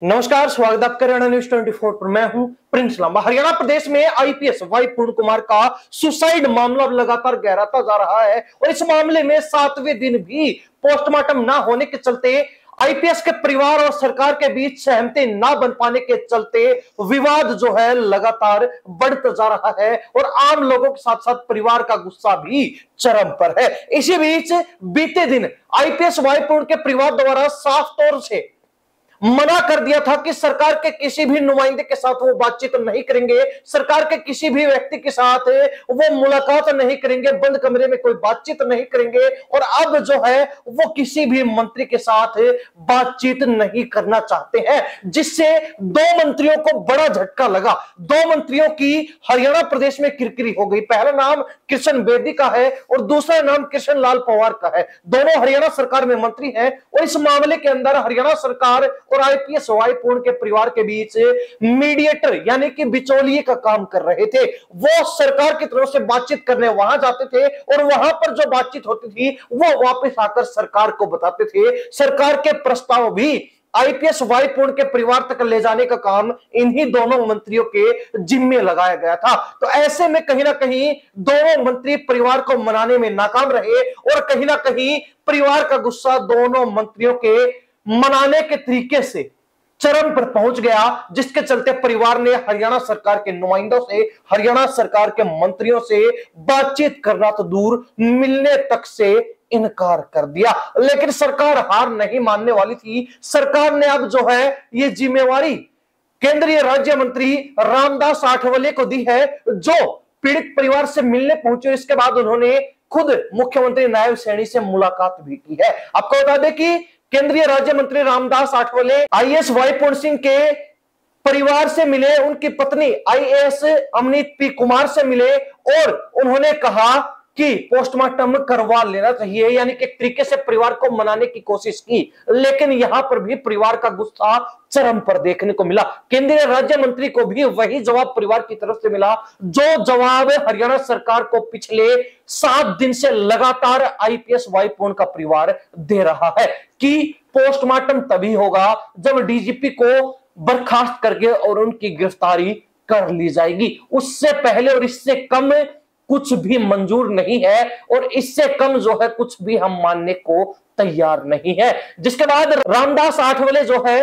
नमस्कार, स्वागत है आपका हरियाणा न्यूज 24 पर। मैं हूं प्रिंस लांबा। हरियाणा प्रदेश में आईपीएस वाई पूर्ण कुमार का सुसाइड मामला लगातार गहराता जा रहा है और इस मामले में 7वें दिन भी पोस्टमार्टम ना होने के चलते आईपीएस के परिवार और सरकार के बीच सहमति ना बन पाने के चलते विवाद जो है लगातार बढ़ता जा रहा है और आम लोगों के साथ साथ परिवार का गुस्सा भी चरम पर है। इसी बीच बीते दिन आईपीएस वाई पूर्ण के परिवार द्वारा साफ तौर से मना कर दिया था कि सरकार के किसी भी नुमाइंदे के साथ वो बातचीत नहीं करेंगे, सरकार के किसी भी व्यक्ति के साथ वो मुलाकात नहीं करेंगे, बंद कमरे में कोई बातचीत नहीं करेंगे और अब जो है वो किसी भी मंत्री के साथ बातचीत नहीं करना चाहते हैं, जिससे दो मंत्रियों को बड़ा झटका लगा। दो मंत्रियों की हरियाणा प्रदेश में किरकिरी हो गई। पहला नाम कृष्ण बेदी का है और दूसरा नाम कृष्ण लाल पंवार का है। दोनों हरियाणा सरकार में मंत्री हैं और इस मामले के अंदर हरियाणा सरकार और आईपीएस वाई पूर्ण के परिवार के बीच मीडिएटर यानी कि बिचौलिए का काम कर रहे थे। वो सरकार की तरफ से बातचीत करने वहां जाते थे और वहां पर जो बातचीत होती थी वो वापस आकर सरकार को बताते थे। सरकार के प्रस्ताव भी आईपीएस वाई पूर्ण के परिवार तक ले जाने का काम इन्हीं दोनों मंत्रियों के जिम्मे लगाया गया था। तो ऐसे में कहीं ना कहीं दोनों मंत्री परिवार को मनाने में नाकाम रहे और कहीं ना कहीं परिवार का गुस्सा दोनों मंत्रियों के मनाने के तरीके से चरम पर पहुंच गया, जिसके चलते परिवार ने हरियाणा सरकार के नुमाइंदों से, हरियाणा सरकार के मंत्रियों से बातचीत करना तो दूर, मिलने तक से इनकार कर दिया। लेकिन सरकार हार नहीं मानने वाली थी। सरकार ने अब जो है ये जिम्मेवारी केंद्रीय राज्य मंत्री रामदास आठवले को दी है, जो पीड़ित परिवार से मिलने पहुंचे। इसके बाद उन्होंने खुद मुख्यमंत्री नायब सैनी से मुलाकात भी की है। आपको बता दें कि केंद्रीय राज्य मंत्री रामदास आठवले आईएएस वाई पूर्ण सिंह के परिवार से मिले, उनकी पत्नी आईएएस अमनीत पी कुमार से मिले और उन्होंने कहा कि पोस्टमार्टम करवा लेना चाहिए, यानी कि एक तरीके से परिवार को मनाने की कोशिश की। लेकिन यहां पर भी परिवार का गुस्सा चरम पर देखने को मिला। केंद्रीय राज्य मंत्री को भी वही जवाब परिवार की तरफ से मिला जो जवाब हरियाणा सरकार को पिछले 7 दिन से लगातार आईपीएस वाई पूर्ण का परिवार दे रहा है कि पोस्टमार्टम तभी होगा जब डीजीपी को बर्खास्त करके और उनकी गिरफ्तारी कर ली जाएगी। उससे पहले और इससे कम कुछ भी मंजूर नहीं है और इससे कम जो है कुछ भी हम मानने को तैयार नहीं है। जिसके बाद रामदास आठवले जो है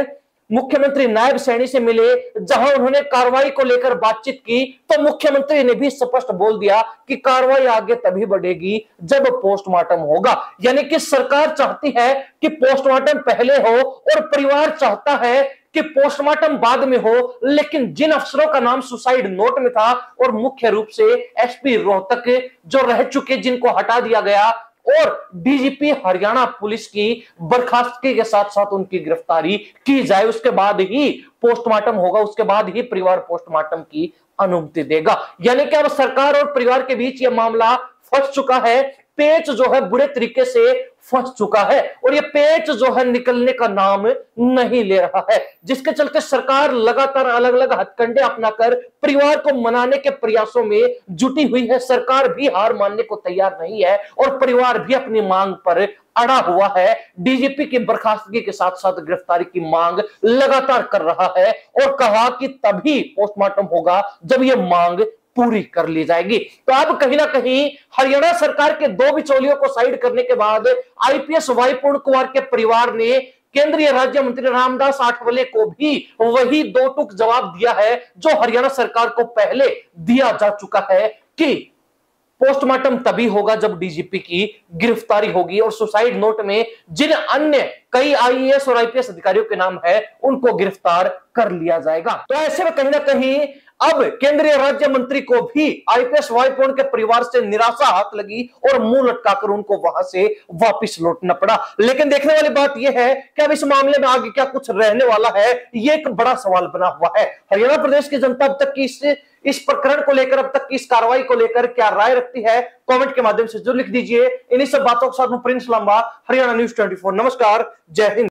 मुख्यमंत्री नायब सैनी से मिले, जहां उन्होंने कार्रवाई को लेकर बातचीत की, तो मुख्यमंत्री ने भी स्पष्ट बोल दिया कि कार्रवाई आगे तभी बढ़ेगी जब पोस्टमार्टम होगा। यानी कि सरकार चाहती है कि पोस्टमार्टम पहले हो और परिवार चाहता है कि पोस्टमार्टम बाद में हो। लेकिन जिन अफसरों का नाम सुसाइड नोट में था और मुख्य रूप से एसपी रोहतक जो रह चुके, जिनको हटा दिया गया, और डीजीपी हरियाणा पुलिस की बर्खास्तगी के साथ साथ उनकी गिरफ्तारी की जाए, उसके बाद ही पोस्टमार्टम होगा, उसके बाद ही परिवार पोस्टमार्टम की अनुमति देगा। यानी कि अब सरकार और परिवार के बीच यह मामला फंस चुका है, पेच जो है बुरे तरीके से फंस चुका है और ये पेच जो है निकलने का नाम नहीं ले रहा है, जिसके चलते सरकार लगातार अलग अलग हथकंडे अपनाकर परिवार को मनाने के प्रयासों में जुटी हुई है। सरकार भी हार मानने को तैयार नहीं है और परिवार भी अपनी मांग पर अड़ा हुआ है। डीजीपी की बर्खास्तगी के साथ साथ गिरफ्तारी की मांग लगातार कर रहा है और कहा कि तभी पोस्टमार्टम होगा जब यह मांग पूरी कर ली जाएगी। तो अब कहीं ना कहीं हरियाणा सरकार के दो बिचौलियों को साइड करने के बाद आईपीएस वाई पूर्ण कुमार के परिवार ने केंद्रीय राज्य मंत्री रामदास आठवले को भी वही दो टूक जवाब दिया है जो हरियाणा सरकार को पहले दिया जा चुका है कि पोस्टमार्टम तभी होगा जब डीजीपी की गिरफ्तारी होगी और सुसाइड नोट में जिन अन्य कई आईएएस और आईपीएस अधिकारियों के नाम है उनको गिरफ्तार कर लिया जाएगा। तो ऐसे में कहीं ना कहीं अब केंद्रीय राज्य मंत्री को भी आईपीएस वाई पूर्ण के परिवार से निराशा हाथ लगी और मुंह लटकाकर उनको वहां से वापस लौटना पड़ा। लेकिन देखने वाली बात यह है कि अब इस मामले में आगे क्या कुछ रहने वाला है, ये एक बड़ा सवाल बना हुआ है। हरियाणा प्रदेश की जनता अब तक की इस प्रकरण को लेकर, अब तक की इस कार्रवाई को लेकर क्या राय रखती है, कमेंट के माध्यम से जरूर लिख दीजिए। इन्हीं सब बातों के साथ मैं प्रिंस लांबा, हरियाणा न्यूज 24। नमस्कार, जय हिंद।